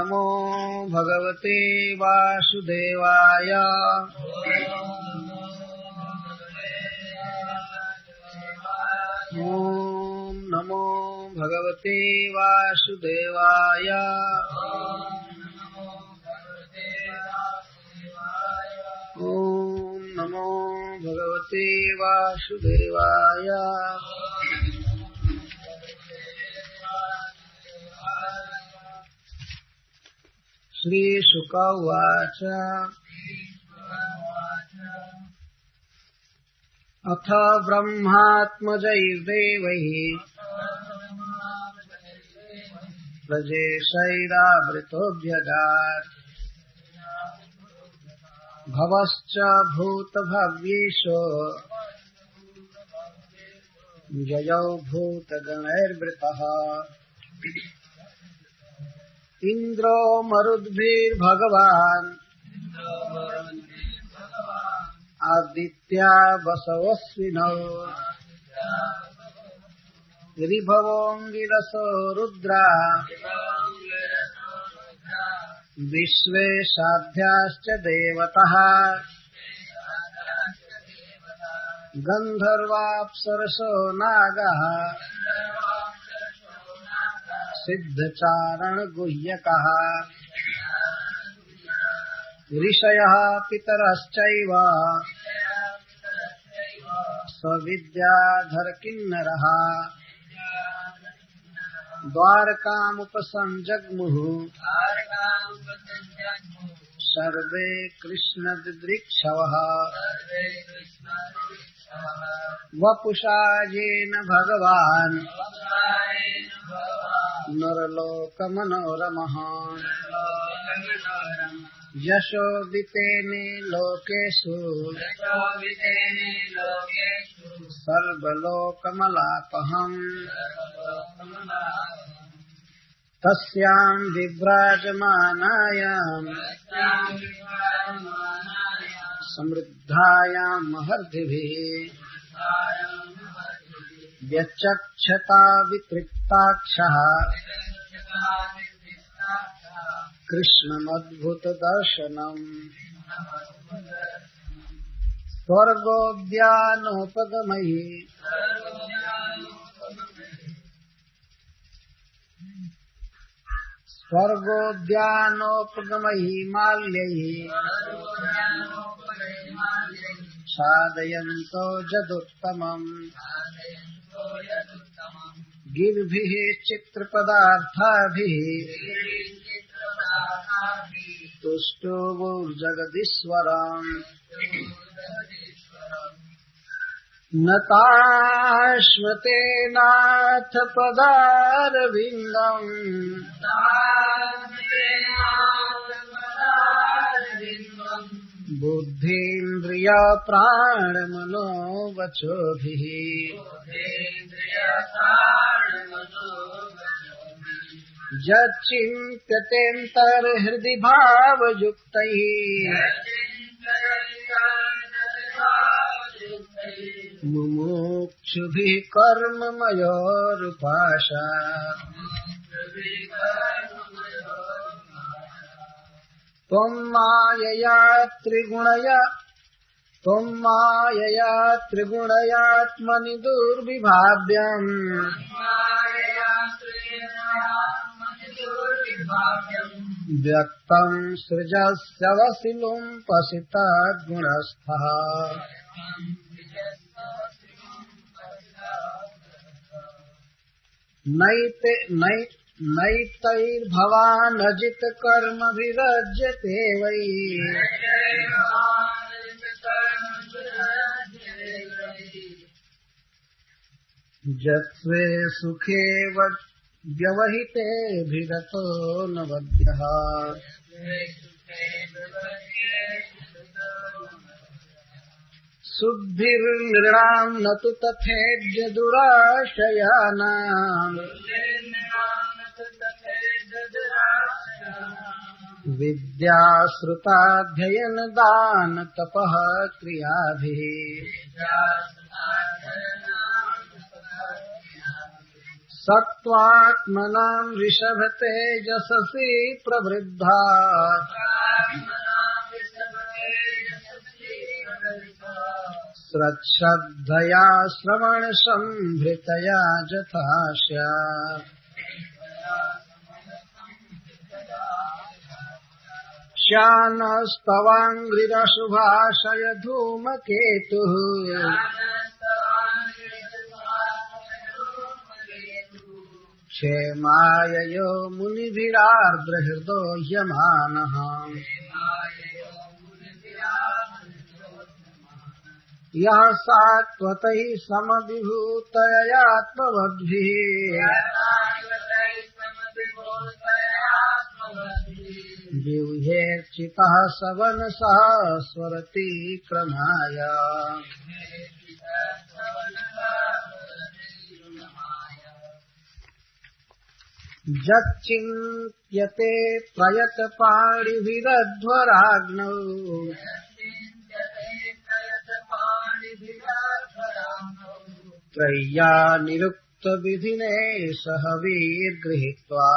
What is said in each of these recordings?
नमो भगवते वासुदेवाय। ॐ नमो भगवते वासुदेवाय। ॐ नमो भगवते वासुदेवाय। श्रीशुक उवाच अथ ब्रह्मात्मजैर्देवैः प्रजेशैरावृतोऽभ्यगात् भवश्च भूतभव्येषु ययौ भूतगणैर्वृतः इन्द्रो मरुद्भिर्भगवान् आदित्या वसवस्विनौ ऋभवोऽङ्गिरसो रुद्रा विश्वे साध्याश्च देवतः गन्धर्वाप्सरसो नागः सिद्धचारणगुह्यकः ऋषयः पितरश्चैव सविद्याधरकिन्नरः द्वारकामुपसञ्जग्मुः सर्वे कृष्णदिदृक्षवः वपुषा येन भगवान् नरलोकमनोरमः यशोदितेने लोकेषु सर्वलोकमलापहम् तस्यां विव्राजमानायां समृद्धायां महर्षिभिः व्यचक्षता वितृप्ताक्षः कृष्णमद्भुतदर्शनम् स्वर्गोद्यानोपगमैः माल्यैः छादयन्तो यदुत्तमम् गिरिभिः चित्रपदार्थाभिः तुष्टुवुर्जगदीश्वरम् न ताश्मते नाथ पदारविन्दम् बुद्धीन्द्रिय प्राणमनो वचोभिः यच्चिन्त्यतेऽन्तर्हृदि भावयुक्तैः मुमुक्षुभिः कर्ममयोरुपाशा त्वं मायया त्रिगुणयात्मनि दुर्विभाव्यम् व्यक्तं सृजस्यवसि लुम्पसि तद्गुणस्थः नैतैर्भवानजित कर्मभिरज्यते वै जत्वे सुखे व्यवहितेऽभिरतो न वद्यः शुद्धिर्नृणां न तु तथेज्य दुराशयानाम् विद्याश्रुताध्ययन दान तपः क्रियाभिः सत्त्वात्मनां ऋषभतेजससि प्रवृद्धा श्रद्धया श्रवणसंभृतया यथा स्यात् श्यानस्तवाङ्घ्रिरशुभाशय धूमकेतुः क्षेमाय यो मुनिभिरार्द्रहृदो ह्यमानः यः सात्वतैः समविभूतययात्मवद्भिः जिह्वेर्चितः सवनसः स्वरति क्रमाय यच्चिन्त्यते प्रयतपाणिभिरध्वराग्नौ त्रय्या निरुक्तविधिने सह वीर्गृहीत्वा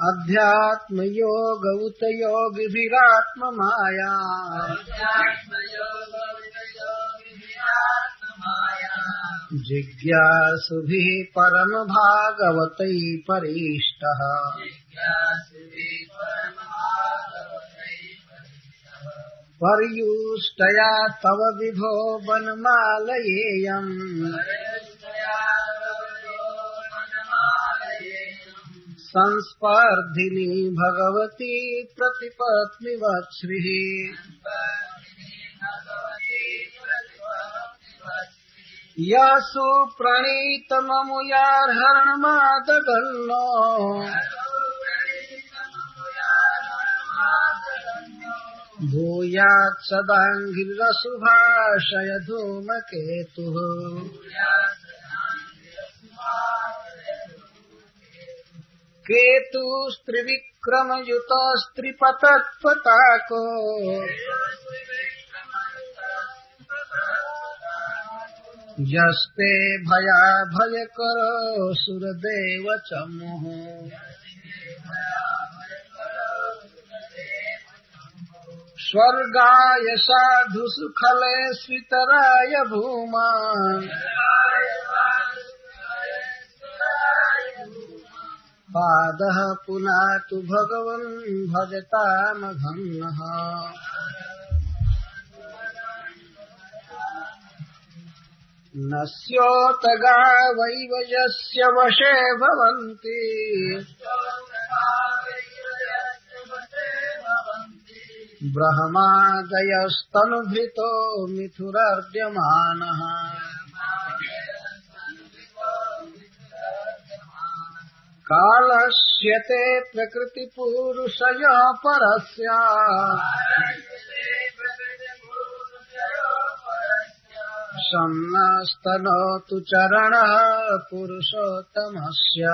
अध्यात्मयोग उत योगिभिरात्ममाया जिज्ञासुभिः परम भागवतैः परीष्टः पर्युष्टया तव विभो वनमालयेयम् संस्पर्धिनी भगवती प्रतिपत्निवत्श्रीः यशु प्रणीतममुयार्हरणमादगन्नो भूयात् सदाङ्घ्रिरशुभाशय धूमकेतुः केतुस्त्रिविक्रमयुतस्त्रिपतत्पताको यस्ते भयाभयकरो सुरदेव चमुः स्वर्गाय साधु सुखले स्वितराय भूमा पादः पुनातु भगवन् भजतामघन्नः नस्योतगा वैव यस्य वशे भवन्ति ब्रह्मादयस्तनुभृतो मिथुरर्ड्यमानः कालस्यते प्रकृतिपूरुषया परस्य सम्नस्तनोतु चरणः पुरुषोत्तमस्य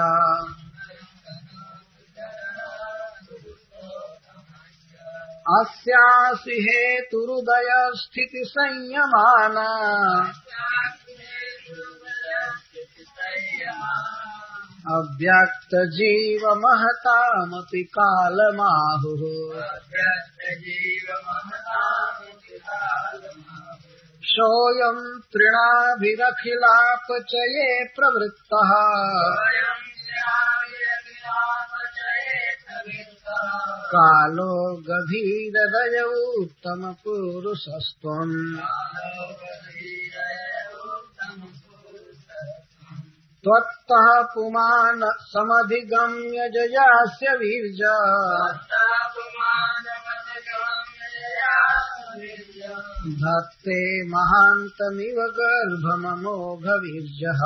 अस्यासि हेतुरुदय स्थिति संयमाना अव्यक्त जीव महतामपि कालमाहुः सोऽयं तृणाभिरखिलापचये प्रवृत्तः कालो गभीरदय उत्तमपुरुषस्त्वम् त्वत्तः पुमान् समधिगम्य जयास्य वीर्य धत्ते महान्तमिव गर्भममोघवीर्यः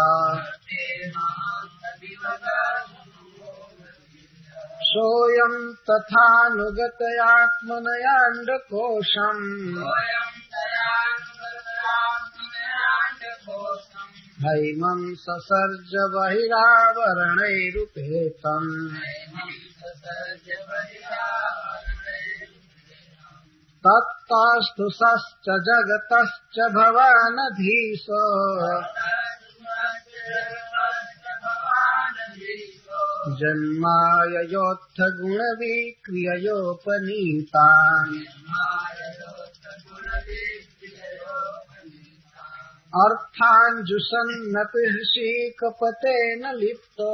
सोऽयं तथानुगतयात्मनयाण्डकोशम् हैमं ससर्ज बहिरावरणैरुपेतम् तत्तास्तु सश्च जगतश्च भवानधीशो जन्माययोऽथ गुणविक्रिययोपनीतान् अर्थाञ्जुषन्नपि ऋषिकपतेन लिप्तो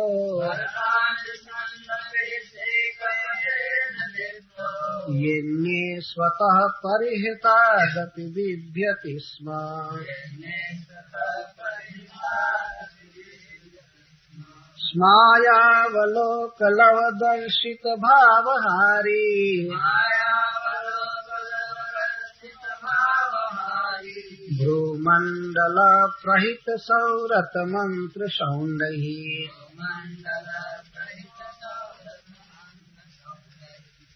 येन्ये स्वतः परिहितादपि बिभ्यति स्म। स्मायावलोकलवदर्शितभावहारी भ्रूमण्डलप्रहितसौरतमन्त्रशौण्डैः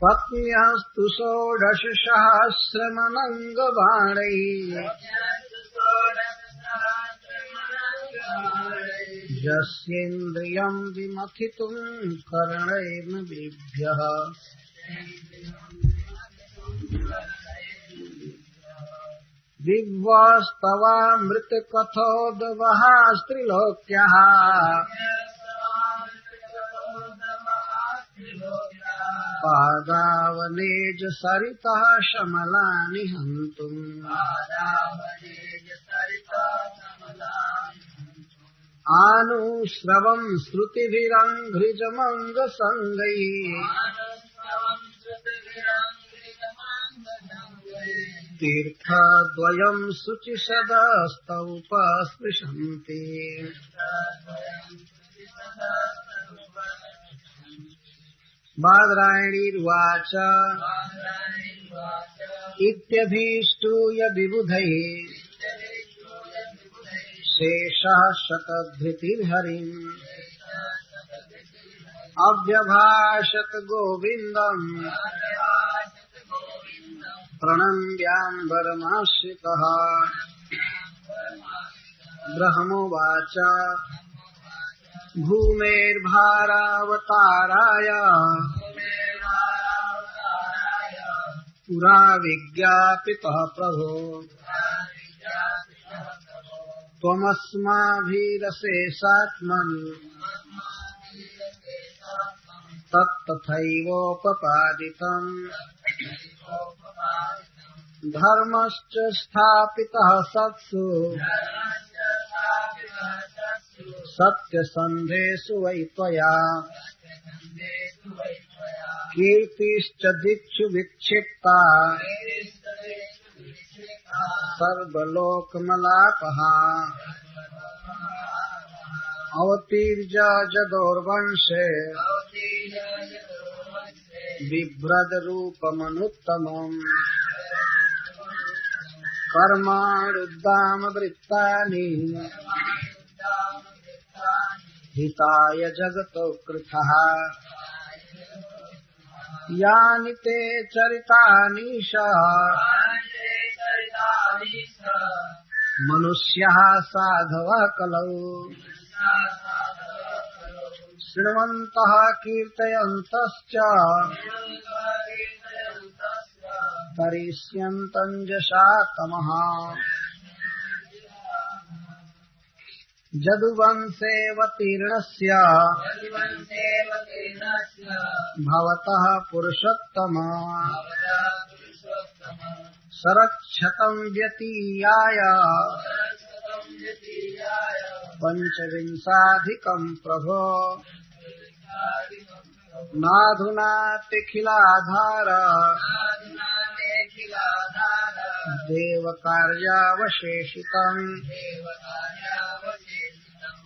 पत्न्यस्तु षोडशसहस्रमनङ्गबाणैः यस्येन्द्रियं विमथितुं कर्णैर्न बिभ्यः दिव्यास्तवामृतकथोद्वहास्त्रिलोक्यः पादावनेज सरितः शमलानि हन्तुम् आनुश्रवं श्रुतिभिरङ्घ्रिजमङ्गसङ्गैः तीर्थद्वयं शुचिसदस्तमुपस्पृशन्ति बादरायणीर्वाच इत्यभीष्टूय विबुधैः शेषः शतधृतिर्हरिम् अव्यभाषत गोविन्दम् प्रणम्याम्बरमाश्रितः ब्रह्मोवाच भूमेर्भारावताराय पुरा विज्ञापितः प्रभो त्वमस्माभिरशेषात्मन् तत्तथैवोपपादितम् धर्मश्च स्थापितः सत्सु सत्यसन्धेषु वै त्वया कीर्तिश्च दिक्षु विक्षिप्ता सर्वलोकमलापः अवतीर्य जदोर्वंशे बिभ्रदरूपमनुत्तमम् कर्माणुद्दामवृत्तानि हिताय जगतो कृतः यानि ते चरितानीश मनुष्यः साधवः कलौ शृण्वन्तः कीर्तयन्तश्च करिष्यन्तम् यशा तमः जदुवंशेऽवतीर्णस्य भवतः पुरुषोत्तम सरक्षतं व्यतीयाय पञ्चविंशाधिकं प्रभो नाधुनातिखिलाधार देवकार्यावशेषितम्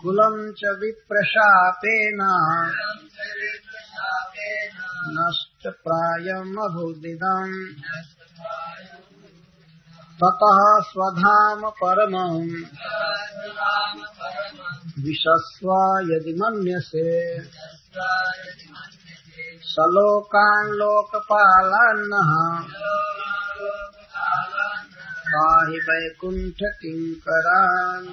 कुलं च विप्रशापेन नष्टप्रायमभूदिदम् ततः स्वधाम परमम् विशस्व यदि मन्यसे सलोकान् लोकपालान्नः पाहि वैकुण्ठ किङ्करान्।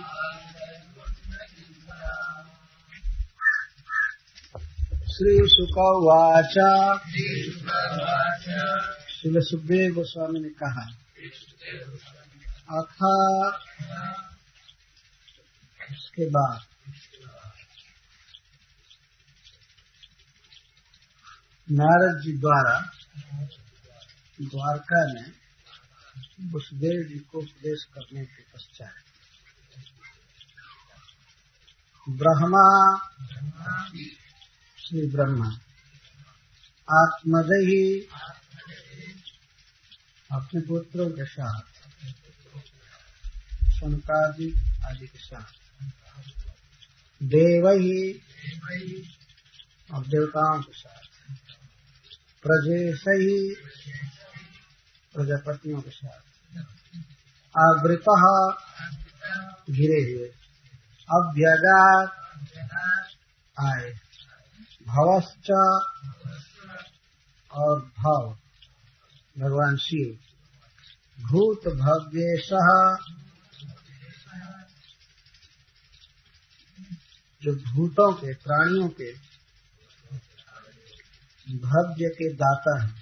श्रीशुक उवाच श्रील सुखदेव गोस्वामी ने कहा, अथा उसके बाद नारद जी द्वारा द्वारका में वसुदेव जी को उपदेश करने के पश्चात ब्रह्मा, श्री ब्रह्मा आत्मदही अपने पुत्रों के साथ, शनकादि आदि के साथ, देवही और देवताओं के साथ, प्रजेशही प्रजापतियों के साथ, आवृतः घिरे हुए, अभ्यगात आए, भवश्च और भव भगवान शिव, भूत भव्येशः जो भूतों के प्राणियों के भव्य के दाता हैं,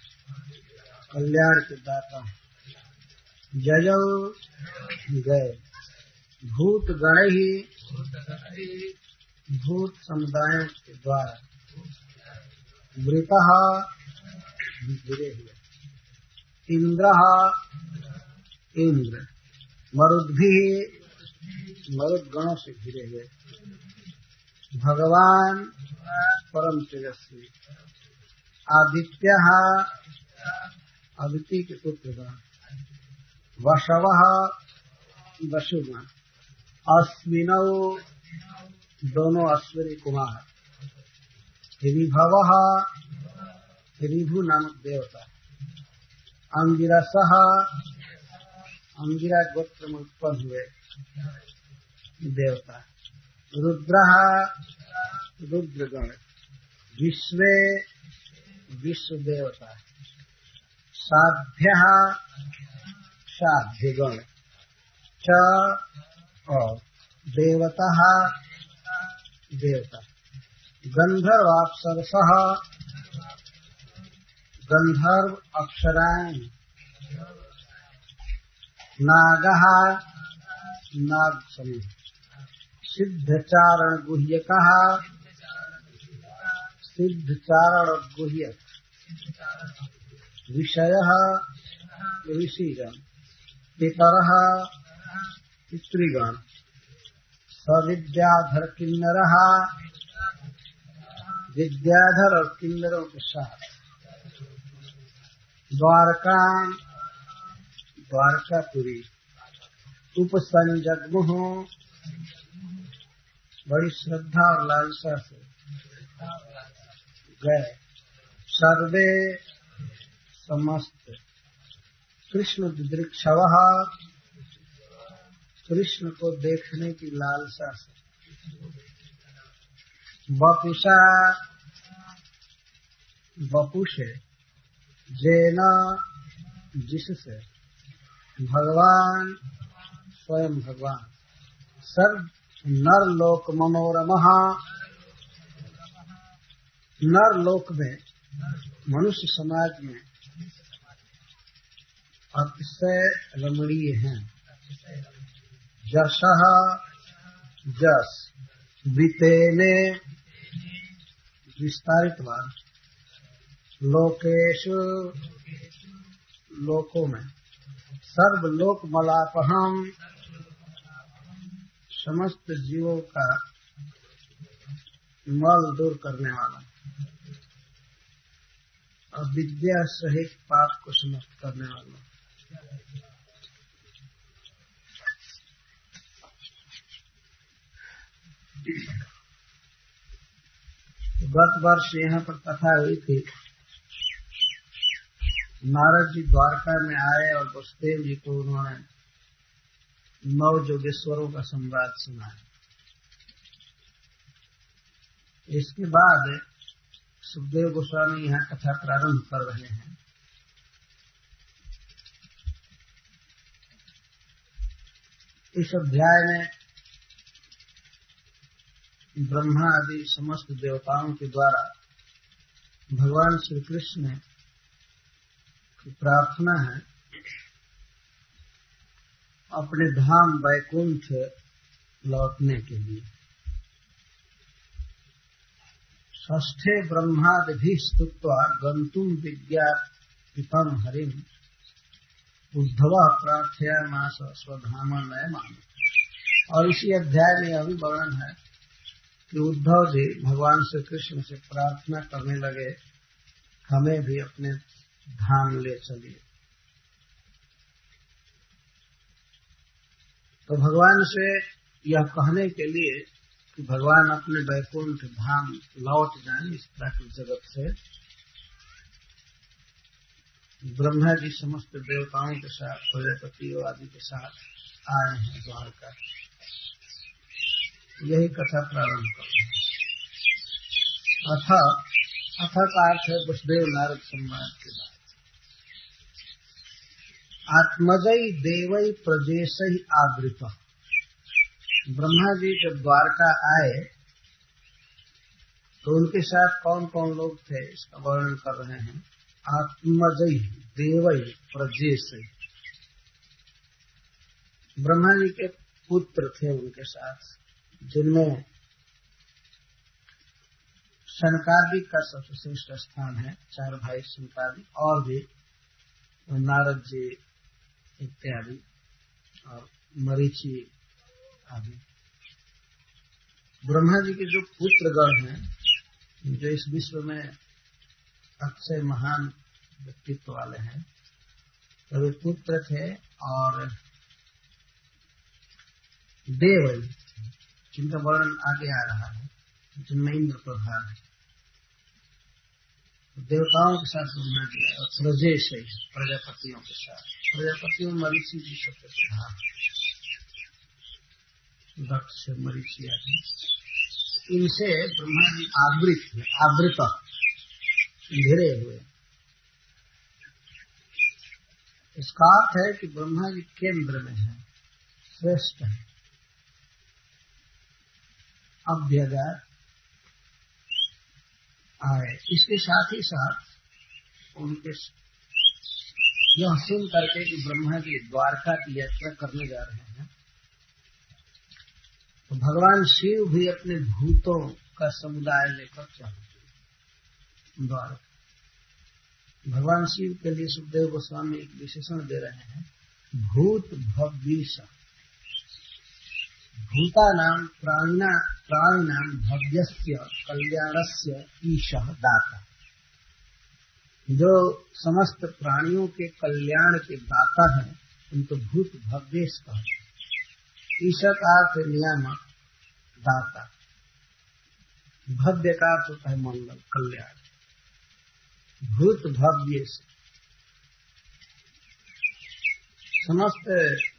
कल्याण के दाता हैं, जयौ गए, भूत गण ही भूत समुदायों के द्वारा, वृतः गिरे हुए, इंद्र इंद्र, मरुद्भि मरुद गणों से घिरे हुए, भगवान परम तेजस्वी, आदित्य अदिति के पुत्र, वशव वसुगण, अश्विनौ दोनों अश्विनी कुमार, ऋभव ऋभु नामक देवता, अंगिरस अंगिरा गोत्र में उत्पन्न हुए देवता, रुद्र रुद्रगण, विश्वे विश्व देवता, साध्य साध्यगण, च और देवता देवता, गंधर्वाप्सरसः गंधर्व अप्सराएं, नागः नाग समूह, सिद्धचारण गुह्यकः सिद्धचारण गुह्यक, विषयः ऋषिगण, पितरः पितृगण, सविद्याधर किन्नरः विद्याधर और किन्नरों के साथ, द्वारका द्वारकापुरी, उपसंजग्मुः बड़ी श्रद्धा और लालसा से गए, सर्वे समस्त, कृष्ण दिदृक्षवः कृष्ण को देखने की लालसा से, वपुषा वपुषे, जेना जिससे, भगवान स्वयं भगवान, सर्व नर लोक मनोरमः नर लोक में मनुष्य समाज में अतिशय रमणीय हैं, जशः जस, वितेने विस्तारितवान, लोकेषु लोकों में, सर्वलोक मलापहम समस्त जीवों का मल दूर करने वाला, और विद्या सहित पाप को समाप्त करने वाला। गत वर्ष यहाँ पर कथा हुई थी, नारद जी द्वारका में आए और वसुदेव जी को उन्होंने 9 जोगेश्वरों का संवाद सुनाया। इसके बाद सुखदेव गोस्वामी यहाँ कथा प्रारंभ कर रहे हैं। इस अध्याय में ब्रह्मा आदि समस्त देवताओं के द्वारा भगवान श्री कृष्ण ने की प्रार्थना है अपने धाम वैकुंठ लौटने के लिए। षष्ठे ब्रह्मादि स्तुत्वा गंतुम विज्ञापितम हरिम उद्धव प्रार्थयामास स्वधाम नय मान। और इसी अध्याय में यह भी वर्णन है कि उद्धव जी भगवान श्री कृष्ण से प्रार्थना करने लगे, हमें भी अपने धाम ले चलिए। तो भगवान से यह कहने के लिए कि भगवान अपने वैकुंठ धाम लौट जाएं इस प्राकृतिक जगत से, ब्रह्मा जी समस्त देवताओं के साथ, प्रजापतियों आदि के साथ आए हैं द्वारका। यही कथा प्रारंभ कर रहे हैं। अथ का अर्थ है वसुदेव नारद संवाद के बाद। आत्मजई देवई प्रजेशई आवृत। ब्रह्मा जी जब द्वारका आए तो उनके साथ कौन कौन लोग थे इसका वर्णन कर रहे हैं। आत्मजई देवई प्रजेशई, ब्रह्मा जी के पुत्र थे उनके साथ, जिनमें शनकादिक का सबसे श्रेष्ठ स्थान है। 4 भाई शनकादिक और भी नारद जी इत्यादि और मरीचि आदि। ब्रह्मा जी के जो पुत्रगण हैं, जो इस विश्व में अक्षय महान व्यक्तित्व वाले हैं, तो वे पुत्र थे। और देव जिनका वर्णन आगे आ रहा है, जिनमें इंद्र प्रधान है, देवताओं के साथ ब्रह्मा जी और प्रजेश प्रजापतियों के साथ। प्रजापतियों मरीचि जी सबसे प्रधान, दक्ष मरीचि आदि। इनसे ब्रह्मा जी आवृत घिरे हुए। इसका अर्थ है कि ब्रह्मा जी केंद्र में है, श्रेष्ठ है, अभ्यगार आए। इसके साथ ही साथ उनके यह सुन करके कि ब्रह्मा जी द्वारका की यात्रा करने जा रहे हैं, तो भगवान शिव भी अपने भूतों का समुदाय लेकर चले द्वारका। भगवान शिव के लिए सुखदेव गोस्वामी एक विशेषण दे रहे हैं, भूत भव्यीश। भूतानां प्राणिनां भव्यस्य कल्याणस्य ईशः दाता। जो समस्त प्राणियों के कल्याण के दाता हैं, उनको भूत भव्येश कहते हैं। ईशः का अर्थ नियामक, दाता। भव्य का अर्थ होता है मंगल, कल्याण। भूत भव्येश समस्त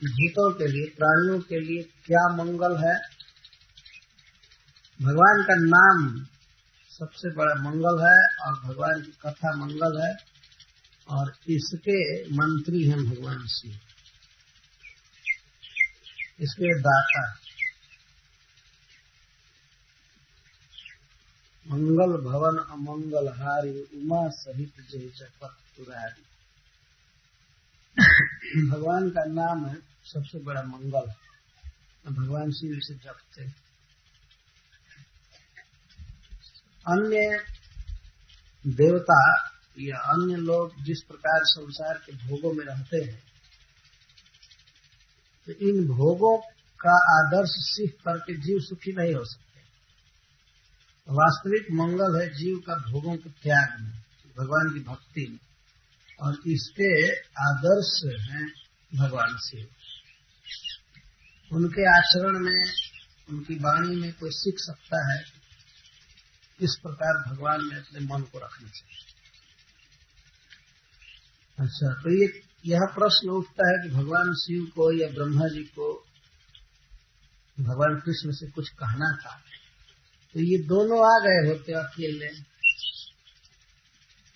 भूतों के लिए, प्राणियों के लिए क्या मंगल है। भगवान का नाम सबसे बड़ा मंगल है और भगवान की कथा मंगल है, और इसके मंत्री हैं भगवान शिव, इसके दाता। मंगल भवन अमंगल हारी उमा सहित जय चपत तुरारी। भगवान का नाम है सबसे बड़ा मंगल, भगवान शिव इसे जपते। अन्य देवता या अन्य लोग जिस प्रकार संसार के भोगों में रहते हैं, तो इन भोगों का आदर्श सीख करके जीव सुखी नहीं हो सकते। वास्तविक मंगल है जीव का भोगों के त्याग में, भगवान की भक्ति में, और इसके आदर्श हैं भगवान शिव। उनके आचरण में, उनकी वाणी में कोई सीख सकता है किस प्रकार भगवान में अपने मन को रखना चाहिए। अच्छा, तो यह प्रश्न उठता है कि भगवान शिव को या ब्रह्मा जी को भगवान कृष्ण से कुछ कहना था, तो ये दोनों आ गए होते अकेले।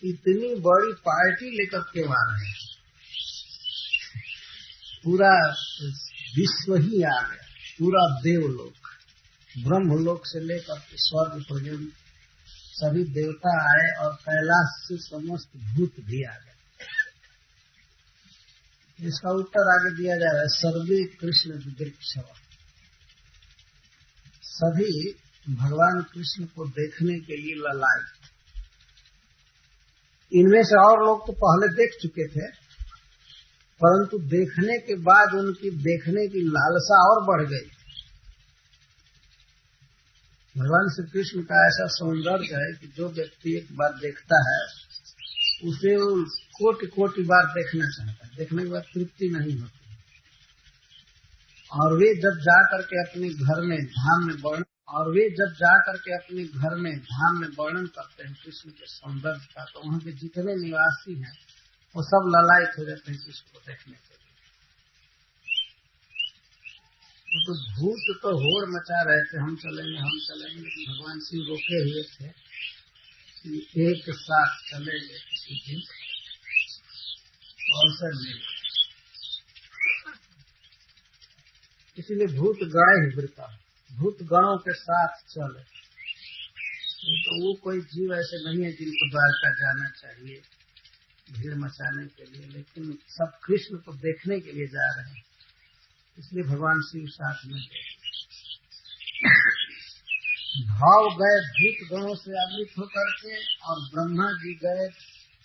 इतनी बड़ी पार्टी लेकर के आ रहे हैं, पूरा विश्व ही आ गया, पूरा देवलोक, ब्रह्मलोक से लेकर के स्वर्ग पर्यंत सभी देवता आए और कैलाश से समस्त भूत भी आ गए। इसका उत्तर आगे दिया जा रहा है। सर्वे कृष्ण विदृक्षव, सभी भगवान कृष्ण को देखने के लिए ललायत। इनमें से और लोग तो पहले देख चुके थे, परंतु देखने के बाद उनकी देखने की लालसा और बढ़ गई। भगवान श्री कृष्ण का ऐसा सौंदर्य है कि जो व्यक्ति एक बार देखता है उसे वो कोटि कोटि बार देखना चाहता है, देखने के बाद तृप्ति नहीं होती। और वे जब जा करके अपने घर में धाम में वर्णन करते हैं कृष्ण के सौंदर्य का, तो वहाँ के जितने निवासी हैं वो सब ललायत हो जाते हैं कृष्ण को देखने के लिए। तो भूत तो होड़ मचा रहे थे, हम चलेंगे, लेकिन भगवान शिव रोके हुए थे कि एक साथ चलेंगे किसी दिन, अवसर नहीं। इसीलिए भूत गण ही वृता, भूत गणों के साथ चले। तो वो कोई जीव ऐसे नहीं है जिनको द्वारका जाना चाहिए भीड़ मचाने के लिए, लेकिन सब कृष्ण को देखने के लिए जा रहे हैं, इसलिए भगवान शिव साथ में भाव गए भूत गणों से आवृत होकर के, और ब्रह्मा जी गए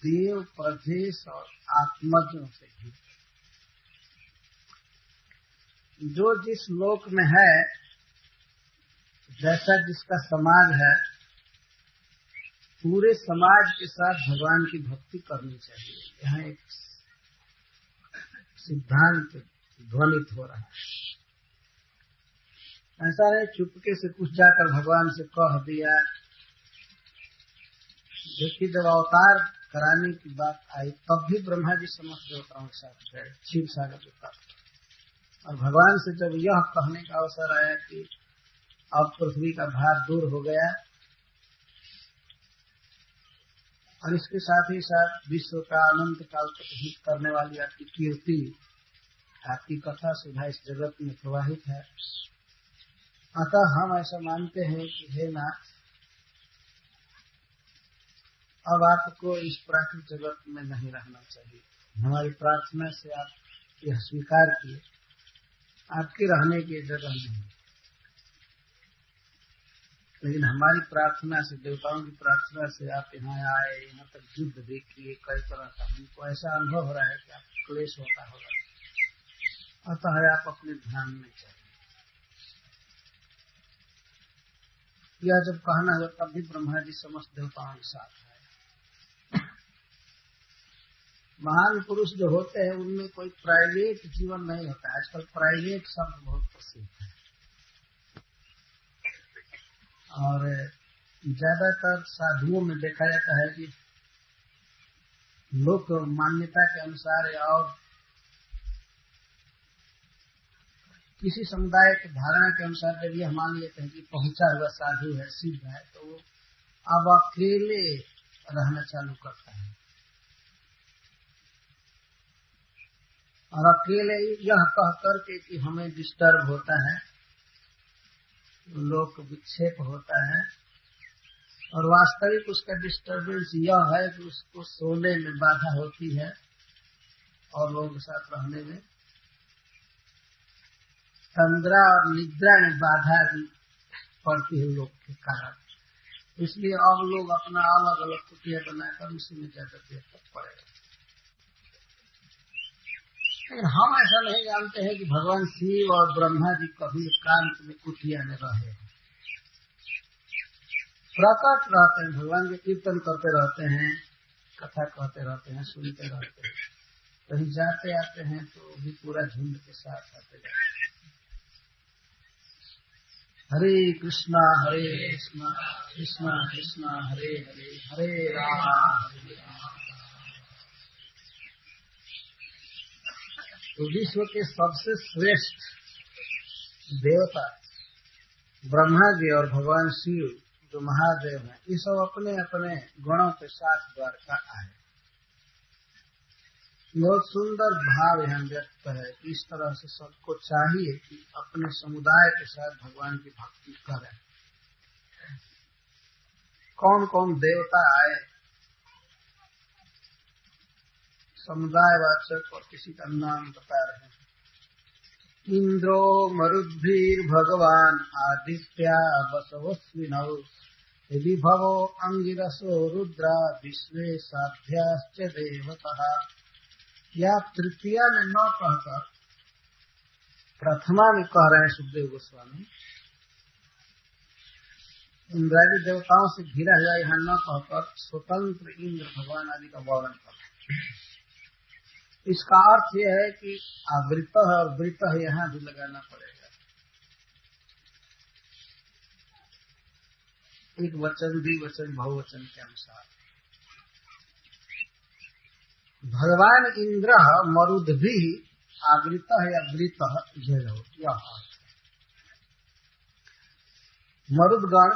देव प्रदेश और आत्मजों से भी। जो जिस लोक में है, जैसा जिसका समाज है, पूरे समाज के साथ भगवान की भक्ति करनी चाहिए। यहाँ एक सिद्धांत ध्वनित हो रहा है। ऐसा नहीं चुपके से कुछ जाकर भगवान से कह दिया। देखिए, जब अवतार कराने की बात आई तब भी ब्रह्मा जी समस्त देवताओं के साथ गए क्षीर सागर के पास, और भगवान से जब यह कहने का अवसर आया कि अब पृथ्वी का भार दूर हो गया और इसके साथ ही साथ विश्व का अनंत काल तक हित करने वाली आपकी कीर्ति, आपकी कथा सुधा इस जगत में प्रवाहित है, अतः हम ऐसा मानते हैं कि हे नाथ, अब आपको इस प्राकृतिक जगत में नहीं रहना चाहिए। हमारी प्रार्थना से आप यह स्वीकार किए, आपके रहने की जगह नहीं, लेकिन हमारी प्रार्थना से, देवताओं की प्रार्थना से आप यहाँ आए, यहाँ तक युद्ध भी किए, कई तरह का हमको ऐसा अनुभव हो रहा है कि आपको क्लेश होता होगा, अतः आप अपने ध्यान में चाहिए। यह जब कहना हुआ तब भी ब्रह्मा जी समस्त देवताओं के साथ है। महान पुरुष जो होते हैं उनमें कोई प्राइवेट जीवन नहीं होता। आजकल प्राइवेट शब्द बहुत प्रसिद्ध है, और ज्यादातर साधुओं में देखा जाता है कि लोक मान्यता के अनुसार और किसी समुदाय की धारणा के अनुसार जब यह मान लेते हैं कि पहुंचा हुआ साधु है, सिद्ध है, तो वो अब अकेले रहना चालू करता है, और अकेले यह कह करके कि हमें डिस्टर्ब होता है, लोक विक्षेप होता है, और वास्तविक उसका डिस्टर्बेंस यह है कि उसको सोने में बाधा होती है और लोगों के साथ रहने में, तंद्रा और निद्रा में बाधा पड़ती है लोग के कारण। इसलिए अब लोग अपना अलग अलग कुटिया बनाकर उसी में ज्यादा देर तक पड़ेगा। लेकिन हम ऐसा नहीं जानते हैं कि भगवान शिव और ब्रह्मा जी कभी एकांत में कुटिया में रहे, प्रकट रहते हैं, भगवान के कीर्तन करते रहते हैं, कथा कहते रहते हैं, सुनते रहते हैं, कहीं जाते आते हैं तो भी पूरा झुंड के साथ आते जाते हैं। हरे कृष्णा कृष्णा कृष्णा हरे हरे, हरे राम हरे राम। तो विश्व के सबसे श्रेष्ठ देवता ब्रह्मा जी और भगवान शिव जो महादेव हैं, ये सब अपने अपने गुणों के साथ द्वारका आए। बहुत सुंदर भाव यहाँ व्यक्त है कि इस तरह से सबको चाहिए कि अपने समुदाय के साथ भगवान की भक्ति करें। कौन कौन देवता आए, समुदायवाचक और किसी का नाम बता रहे हैं। इंद्रो मरुद्भिर्भगवान आदित्या वसवस्विनौ विभवो अंगिरसो रुद्रा विश्वे साध्याश्च देवतः। या तृतीया में न कहकर प्रथमा में कह रहे हैं सुखदेव गोस्वामी। इंद्रादि देवताओं से घिरा हुआ यहाँ न कहकर स्वतंत्र इंद्र भगवान आदि का वर्णन कर रहे हैं। इसका अर्थ यह है कि आवृत और वृत यहाँ भी लगाना पड़ेगा। एक वचन द्विवचन बहुवचन के अनुसार भगवान इंद्र मरुद भी आवृत या वृत यह मरुदगण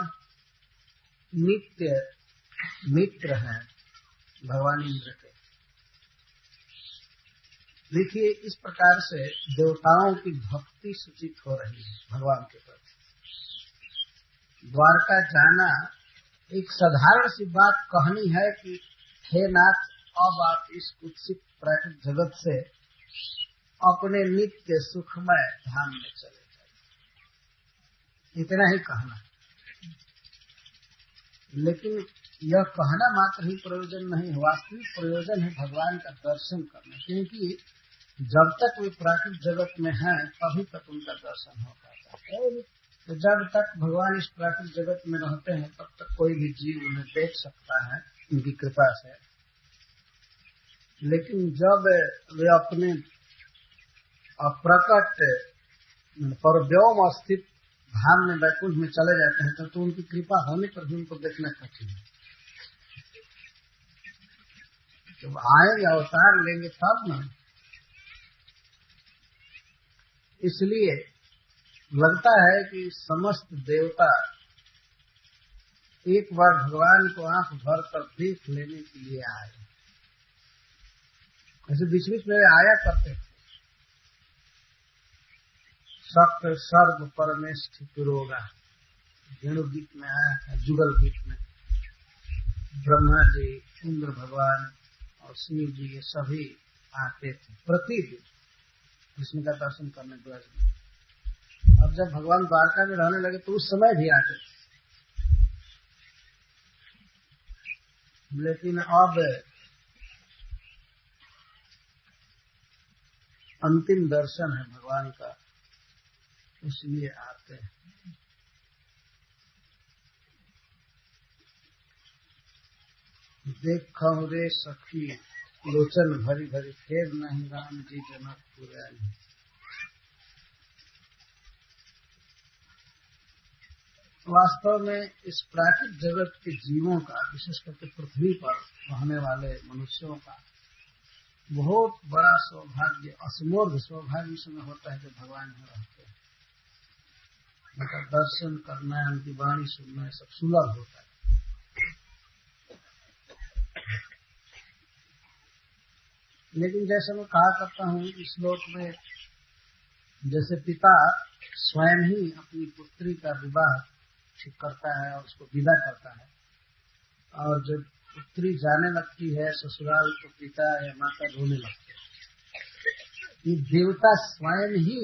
नित्य मित्र हैं भगवान इंद्र के। देखिए इस प्रकार से देवताओं की भक्ति सूचित हो रही है भगवान के प्रति। द्वारका जाना एक साधारण सी बात कहनी है कि हे नाथ अब आप इस कुत्सित प्राकृतिक जगत से अपने नित्य सुखमय धाम में चले जाए, इतना ही कहना। लेकिन यह कहना मात्र ही प्रयोजन नहीं है, वास्तविक प्रयोजन है भगवान का दर्शन करना। क्योंकि जब तक वे प्राकृतिक जगत में हैं तभी तक उनका दर्शन हो पाता है। तो जब तक भगवान इस प्राकृतिक जगत में रहते हैं तब तक कोई भी जीव उन्हें देख सकता है उनकी कृपा से। लेकिन जब वे अपने अप्रकट परव्योम स्थित धाम में वैकुंठ में चले जाते हैं तो उनकी कृपा होने पर भी उनको देखना कठिन है। जब आएंगे अवतार लेंगे तब ना। इसलिए लगता है कि समस्त देवता एक बार भगवान को आंख भर कर देख लेने के लिए आए। ऐसे बीच बीच में आया करते थे। सप्त सर्व परमेष्ठित रोगा वेणु गीत में आया था, जुगल गीत में ब्रह्मा जी, इंद्र भगवान और शिव जी ये सभी आते थे प्रतिदिन कृष्ण का दर्शन करने के लिए। अब जब भगवान द्वारका में रहने लगे तो उस समय भी आते थे। लेकिन अब अंतिम दर्शन है भगवान का, इसलिए आते हैं। देखो रे सखी लोचन भरी भरी फेर नहीं राम जी जनकपुर आई। वास्तव में इस प्राकृतिक जगत के जीवों का, विशेष करके पृथ्वी पर रहने वाले मनुष्यों का बहुत बड़ा सौभाग्य, असमोर्ध सौभाग्य समय होता है जब भगवान में रहते हैं। उनका दर्शन करना, उनकी वाणी सुनना सब सुलभ होता है। लेकिन जैसे मैं कहा करता हूँ इस श्लोक में, जैसे पिता स्वयं ही अपनी पुत्री का विवाह ठीक करता है और उसको विदा करता है, और जब पुत्री जाने लगती है ससुराल तो पिता या माता रोने लगते हैं। ये देवता स्वयं ही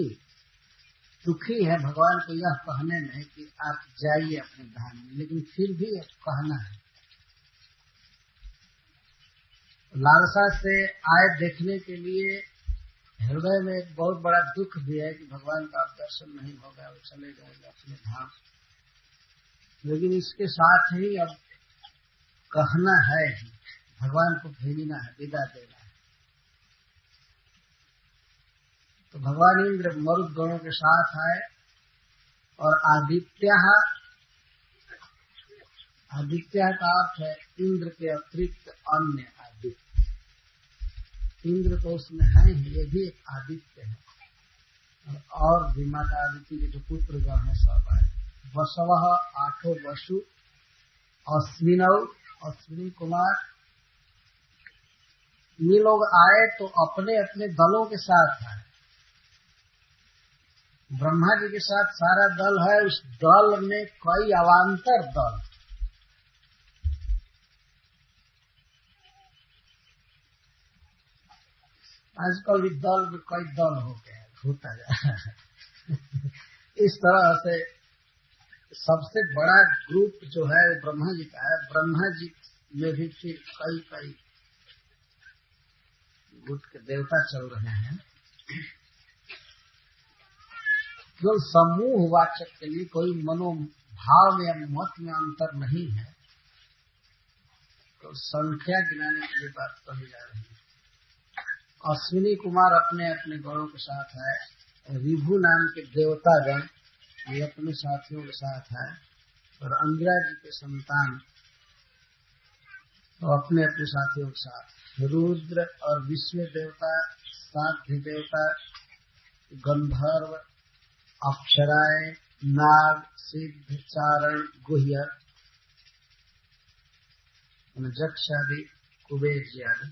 दुखी है भगवान को यह कहने में कि आप जाइए अपने धाम में, लेकिन फिर भी कहना है। लालसा से आए देखने के लिए हृदय में एक बहुत बड़ा दुख भी है कि भगवान का अब दर्शन नहीं होगा, वो चले जाएंगे अपने धाम। लेकिन इसके साथ ही अब कहना है ही, भगवान को भेजना है, विदा देना है। तो भगवान इंद्र मरुद गणों के साथ आए और आदित्य का अर्थ है इंद्र के अतिरिक्त अन्य आदित्य। इंद्र तो उसमें है ही, ये भी एक आदित्य है। और भी माता आदित्य के जो पुत्र गण है सब आए। वसव 8 वसु, अश्विनौ अश्विनी कुमार, ये लोग आए तो अपने अपने दलों के साथ आए। ब्रह्मा जी के साथ सारा दल है, उस दल में कई अवान्तर दल। आजकल भी दल में कई दल हो गया होता जा रहा है। इस तरह से सबसे बड़ा ग्रुप जो है वो ब्रह्मा जी का है। ब्रह्मा जी में भी फिर कई कई गुट के देवता चल रहे हैं। केवल समूह वाचक के लिए कोई मनोभाव में या मत में अंतर नहीं है, तो संख्या गिनाने के लिए बात कही जा रही है। अश्विनी कुमार अपने अपने गणों के साथ है, विभु नाम के देवता गण ये अपने साथियों के साथ है, और अंगिरा जी के संतान तो अपने अपने साथियों के साथ, रुद्र और विश्व देवता, साध्य देवता, गंधर्व, अप्सराएं, नाग, सिद्ध, चारण, गुह्य, जक्षादि, कुबेर जी आदि,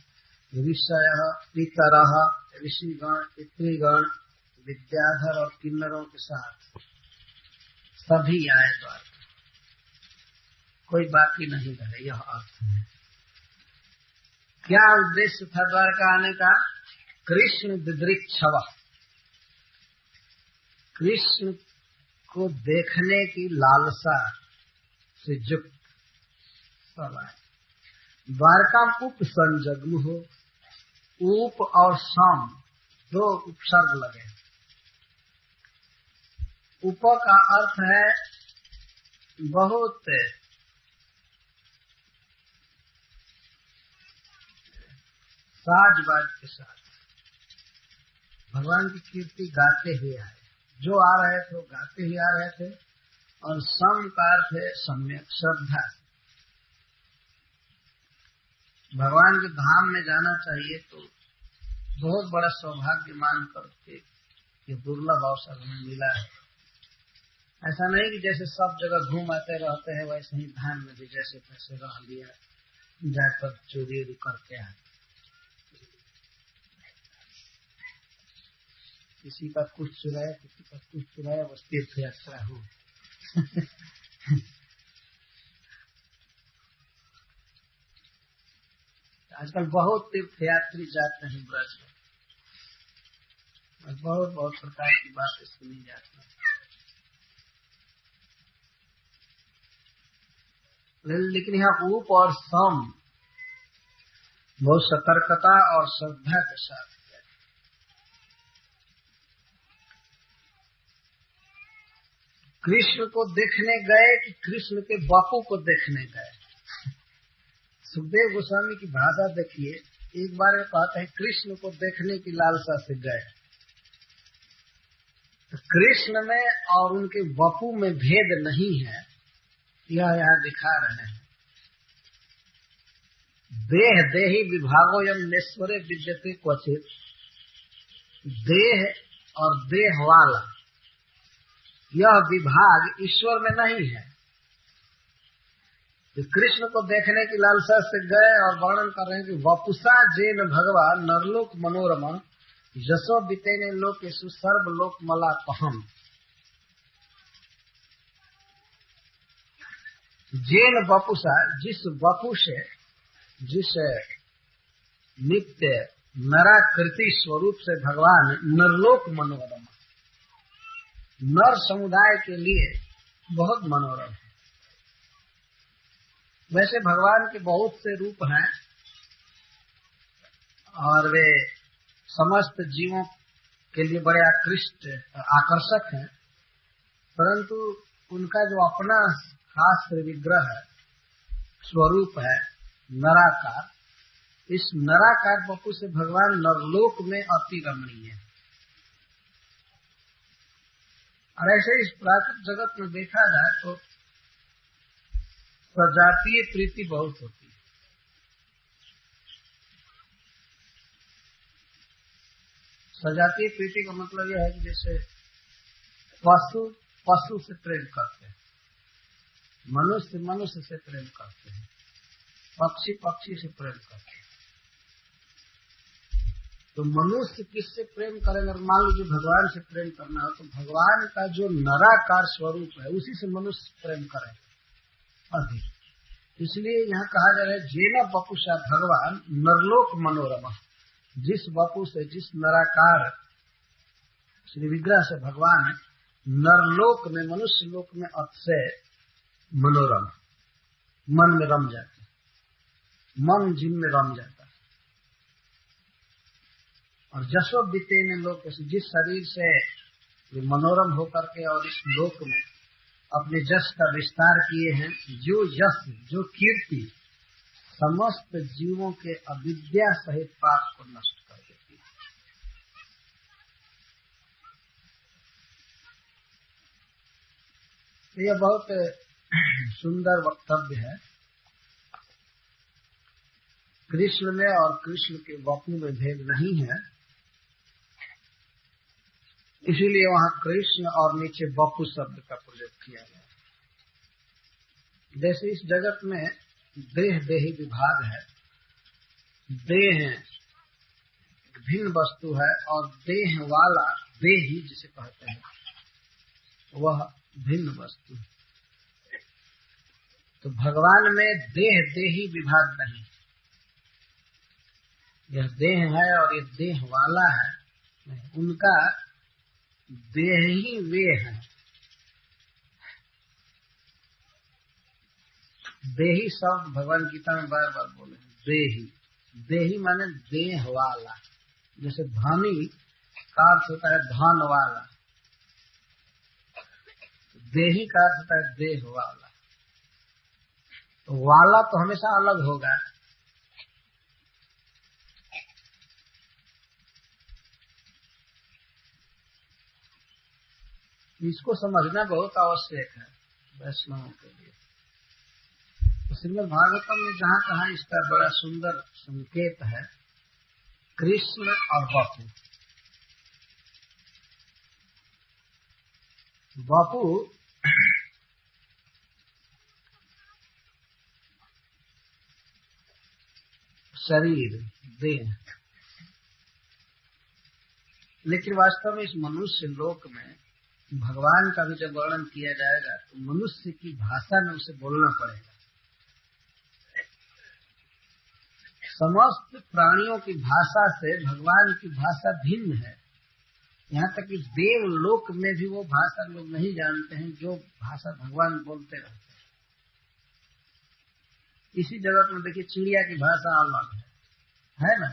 ऋषय, पितरः, ऋषिगण, पितृगण, विद्याधर और किन्नरों के साथ सभी आए द्वार, कोई बाकी नहीं रहे, यह अर्थ है। क्या उद्देश्य था द्वारका आने का? कृष्ण दिदृक्षव, कृष्ण को देखने की लालसा से युक्त सब आए। द्वारका उप संजग्म हो, उप और सम दो उपसर्ग लगे। उप का अर्थ है बहुत साज-बाज के साथ भगवान की कीर्ति गाते हुए आए। जो आ रहे थे वो गाते ही आ रहे थे, और सम का अर्थ है सम्यक श्रद्धा। भगवान के धाम में जाना चाहिए तो बहुत बड़ा सौभाग्य मान करके ये दुर्लभ अवसर हमें मिला है। ऐसा नहीं कि जैसे सब जगह घूम आते रहते हैं वैसे ही धाम में भी जैसे तैसे रह लिया, जाकर चोरी करके आए। किसी का कुछ चुराया, किसी का कुछ चुराया, बस तीर्थ यात्रा हो। आजकल बहुत तीर्थयात्री जाते हैं ब्रज में, बहुत बहुत प्रकार की बातें सुनी जाती है। लेकिन यहाँ ऊप और सम बहुत सतर्कता और श्रद्धा के साथ कृष्ण को देखने गए कि कृष्ण के बापू को देखने गए। सुखदेव गोस्वामी की भाषा देखिए, एक बार में कहते हैं कृष्ण को देखने की लालसा से गए। तो कृष्ण में और उनके बापू में भेद नहीं है, यह यहाँ दिखा रहे हैं। देह देही विभागोयम नेश्वरे विद्यते क्वचित, देह और देह वाला यह विभाग ईश्वर में नहीं है। तो कृष्ण को देखने की लालसा से गए और वर्णन कर रहे हैं कि वपुषा जेन भगवान नरलोक मनोरमा यशो बीतेने लोकेषु सर्वलोक मलापहम। जेन वपुषा, जिस वपु से, जिस नित्य नराकृति स्वरूप से भगवान नरलोक मनोरमा, नर समुदाय के लिए बहुत मनोरम है। वैसे भगवान के बहुत से रूप हैं और वे समस्त जीवों के लिए बड़े आकर्षक हैं, परंतु उनका जो अपना खास विग्रह है, स्वरूप है नराकार, इस नराकार वपु से भगवान नरलोक में अति रमणीय है। और ऐसे इस प्राकृतिक जगत में देखा जाए तो सजातीय प्रीति बहुत होती है। सजातीय प्रीति का मतलब यह है कि जैसे पशु पशु से प्रेम करते हैं, मनुष्य मनुष्य से प्रेम करते हैं, पक्षी पक्षी से प्रेम करते हैं। तो मनुष्य किससे प्रेम करेंगे? मान लीजिए भगवान से प्रेम करना हो तो भगवान का जो नराकार स्वरूप है उसी से मनुष्य प्रेम करेंगे अधिक। इसलिए यहाँ कहा जा रहा है जेन वपुषा भगवान नरलोक मनोरमा, जिस वपु से, जिस नराकार श्री विग्रह से भगवान नरलोक में, मनुष्य लोक में अतिशय मनोरम, मन में रम जाते, मन जिन में रम जाता। और जसो बीते ने लोक, जिस शरीर से वे मनोरम होकर के और इस लोक में अपने जस का विस्तार किए हैं, जो यश, जो कीर्ति समस्त जीवों के अविद्या सहित पाप को नष्ट कर देती है। यह बहुत सुंदर वक्तव्य है। कृष्ण में और कृष्ण के वपु में भेद नहीं है, इसीलिए वहां कृष्ण और नीचे वपु शब्द का प्रयोग किया गया। जैसे इस जगत में देह देही विभाग है, देह भिन्न वस्तु है और देह वाला, देही जिसे कहते हैं, वह भिन्न वस्तु है। तो भगवान में देह देही विभाग नहीं, यह देह है और यह देह वाला है, उनका देह ही वे है। देही शब्द भगवान गीता में बार बार बोले, देही, देही माने देह वाला। जैसे धनी का अर्थ होता है धन वाला, देही का अर्थ होता है देह वाला। तो वाला तो हमेशा अलग होगा। इसको समझना बहुत आवश्यक है वैष्णवों के लिए। तो श्रीमद् भागवतम में जहाँ कहाँ इसका बड़ा सुंदर संकेत है, कृष्ण और वपु। वपु शरीर, देह, लेकिन वास्तव में इस मनुष्य लोक में भगवान का भी जब वर्णन किया जाएगा तो मनुष्य की भाषा में उसे बोलना पड़ेगा। समस्त प्राणियों की भाषा से भगवान की भाषा भिन्न है। यहाँ तक कि देव लोक में भी वो भाषा लोग नहीं जानते हैं जो भाषा भगवान बोलते रहते हैं। इसी जगत में देखिए चिड़िया की भाषा अलग है ना,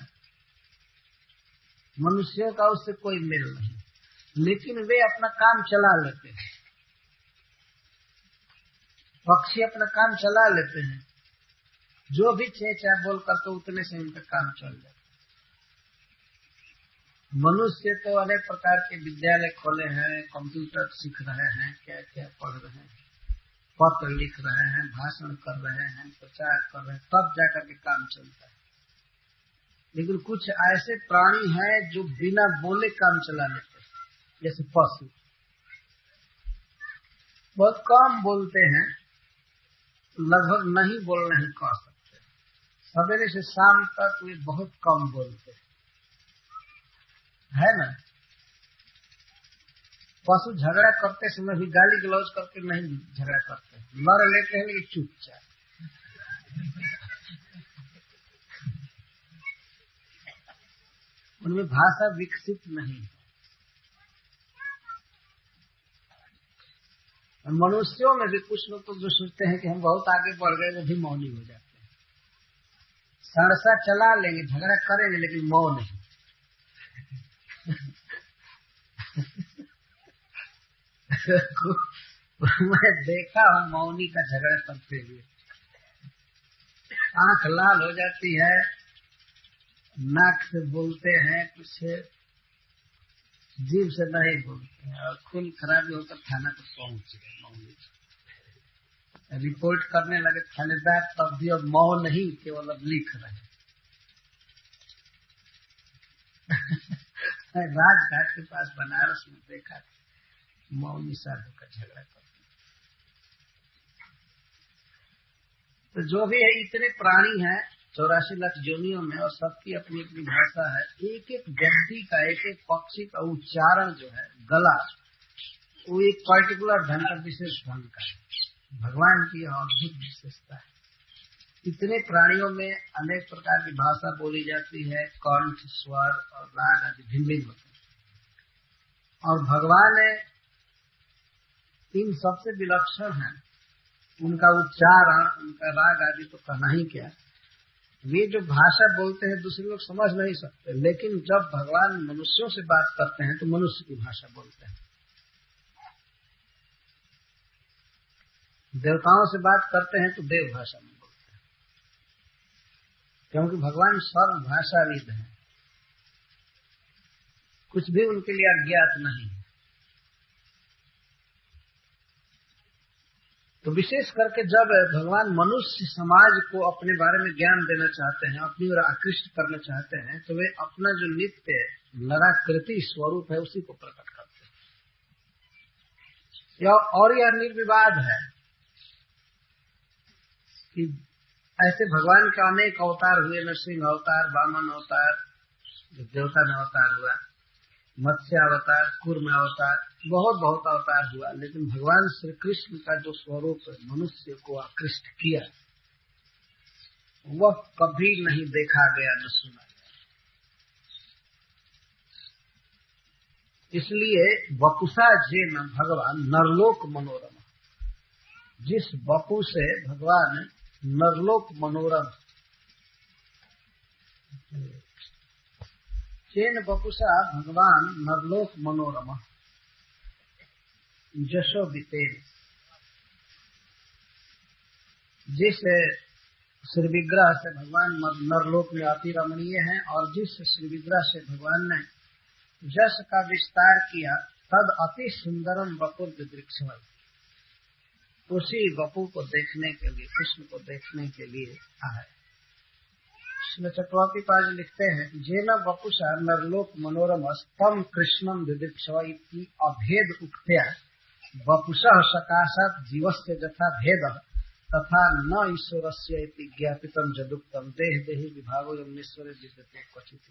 मनुष्यों का उससे कोई मेल नहीं, लेकिन वे अपना काम चला लेते हैं। पक्षी अपना काम चला लेते हैं, जो भी चेचा बोल कर तो उतने से उनका काम चल जाता है। मनुष्य तो अनेक प्रकार के विद्यालय खोले हैं, कंप्यूटर सीख रहे हैं, क्या क्या पढ़ रहे हैं, पत्र लिख रहे हैं, भाषण कर रहे हैं, प्रचार कर रहे हैं, तब जाकर के काम चलता है। लेकिन कुछ ऐसे प्राणी हैं जो बिना बोले काम चला लेते हैं, जैसे पशु बहुत कम बोलते हैं, लगभग नहीं बोलना ही कह सकते। सवेरे से शाम तक वे बहुत कम बोलते हैं, है ना। पशु झगड़ा करते समय भी गाली गलौज करके नहीं झगड़ा करते, लड़ लेते हैं लेकिन चुपचाप। उनमें भाषा विकसित नहीं है। मनुष्यों में भी कुछ लोग तो जो सोचते हैं कि हम बहुत आगे बढ़ गए, वो भी मौनी हो जाते हैं। सरसा चला लेंगे, झगड़ा करेंगे, लेकिन मौन नहीं। मैं देखा हूँ मौनी का झगड़ा करते हुए, आंख लाल हो जाती है, नाक से बोलते हैं, कुछ जीभ से नहीं बोलते हैं, और खून खराबी होकर थाना पर पहुंच गए। मौनी रिपोर्ट करने लगे थानेदार, तब भी अब मौन नहीं, केवल अब लिख रहे हैं। राजघाट के पास बनारस में देखा मौनी साधु का झगड़ा करते। तो जो भी है, इतने प्राणी हैं 84 लाख योनियों में, और सबकी अपनी अपनी भाषा है। एक एक व्यक्ति का, एक एक पक्षी का उच्चारण जो है, गला, वो एक पर्टिकुलर ढंग का, विशेष ढंग का है। भगवान की अद्भुत विशेषता है। इतने प्राणियों में अनेक प्रकार की भाषा बोली जाती है, कंठ, स्वर और राग आदि भिन्न भिन्न होते हैं। और भगवान इन सबसे विलक्षण हैं। उनका उच्चारण, उनका राग आदि तो कहना ही क्या। वे जो भाषा बोलते हैं दूसरे लोग समझ नहीं सकते, लेकिन जब भगवान मनुष्यों से बात करते हैं तो मनुष्य की भाषा बोलते हैं। देवताओं से बात करते हैं तो देव भाषा में बोलते हैं, क्योंकि भगवान सर्व भाषाविद हैं। कुछ भी उनके लिए अज्ञात नहीं है। तो विशेष करके जब भगवान मनुष्य समाज को अपने बारे में ज्ञान देना चाहते हैं, अपनी ओर आकृष्ट करना चाहते हैं, तो वे अपना जो नित्य नराकृति स्वरूप है उसी को प्रकट करते हैं। और यह निर्विवाद है कि ऐसे भगवान के अनेक अवतार हुए, नरसिंह अवतार, वामन अवतार, जो देवता में अवतार हुआ, मत्स्य अवतार, कूर्म अवतार, बहुत बहुत अवतार हुआ, लेकिन भगवान श्री कृष्ण का जो स्वरूप मनुष्य को आकृष्ट किया वह कभी नहीं देखा गया, न सुना गया। इसलिए वपुषा जेन भगवान नरलोक मनोरम, जिस वपु से भगवान नरलोक मनोरम, चेन वपुषा भगवान नरलोक मनोरमा जशो बितेन, जिस श्री विग्रह से भगवान नरलोक में अति रमणीय है और जिस श्री विग्रह से भगवान ने जश का विस्तार किया, तद अति सुंदरम वपुर दृक्षवल, उसी वपु को देखने के लिए, कृष्ण को देखने के लिए आए। चक्रवर्ती पाद लिखते हैं, जेन वपुषा नरलोक मनोरम स्तम कृष्णम दिदृक्षव इति अभेद उक्त्या वपुषः सकाशात् जीवस्य यथा भेद तथा न ईश्वरस्य इति ज्ञापितम जदुक्तम देह देहि विभागो यमनेश्वरे विद्यते क्वचित्।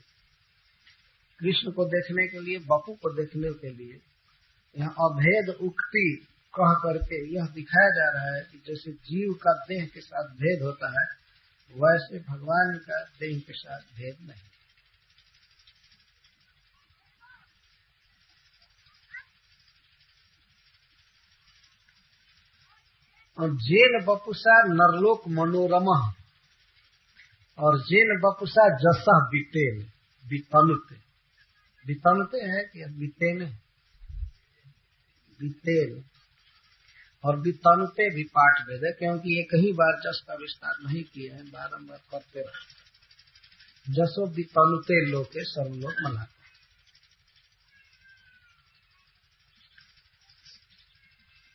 कृष्ण को देखने के लिए, वपु को देखने के लिए यहाँ अभेद उक्ति कह करके यह दिखाया जा रहा है कि जैसे जीव का देह के साथ भेद होता है, वैसे भगवान का देह के साथ भेद नहीं। और जेन वपुषा नरलोक मनोरम और जेन वपुषा जसः बितेन, बितनुते, बितनुते है कि बितेन, बितेन और बितनुते भी पाठ भेद है, क्योंकि एक ही बार जस का विस्तार नहीं किए हैं, बारंबार करते रहे। जसो बितनुते लोके सर्वलोक मनाते।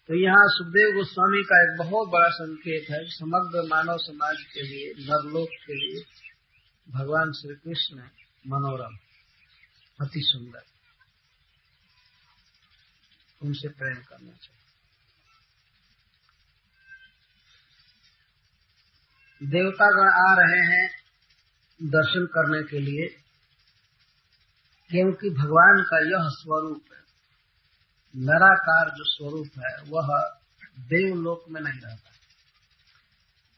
तो यहाँ सुखदेव गोस्वामी का एक बहुत बड़ा संकेत है, समग्र मानव समाज के लिए, नरलोक के लिए भगवान श्री कृष्ण मनोरम, अति सुंदर, उनसे प्रेम करना चाहिए। देवतागण आ रहे हैं दर्शन करने के लिए, क्योंकि भगवान का यह स्वरूप है, नराकार जो स्वरूप है वह देवलोक में नहीं रहता।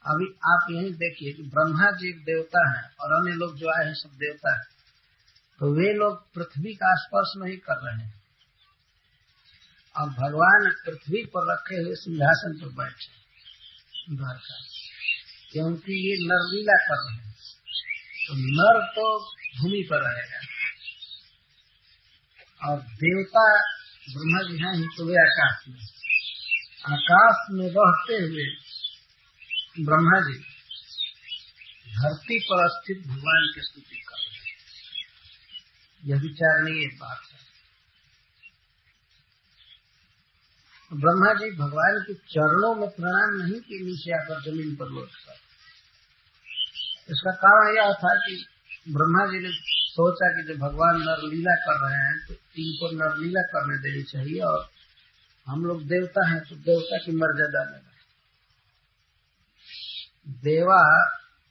अभी आप यही देखिए कि ब्रह्मा जी एक देवता है और अन्य लोग जो आए हैं सब देवता है, तो वे लोग पृथ्वी का स्पर्श नहीं कर रहे हैं। अब भगवान पृथ्वी पर रखे हुए सिंहासन पर बैठे द्वारका, क्योंकि ये नरलीला कर रहे हैं, तो नर तो भूमि पर रहेगा और देवता ब्रह्मा जी हैं ही तो वे आकाश में रहते हुए ब्रह्मा जी धरती पर स्थित भगवान की स्तुति कर रहे हैं। यह विचारणीय बात है। ब्रह्मा जी भगवान के चरणों में प्रणाम नहीं किए, नीचे आकर जमीन पर लौटकर। इसका कारण यह था कि ब्रह्मा जी ने सोचा कि जब भगवान नरलीला कर रहे हैं तो इनको नरलीला करने देनी चाहिए, और हम लोग देवता हैं तो देवता की मर्यादा में रहे।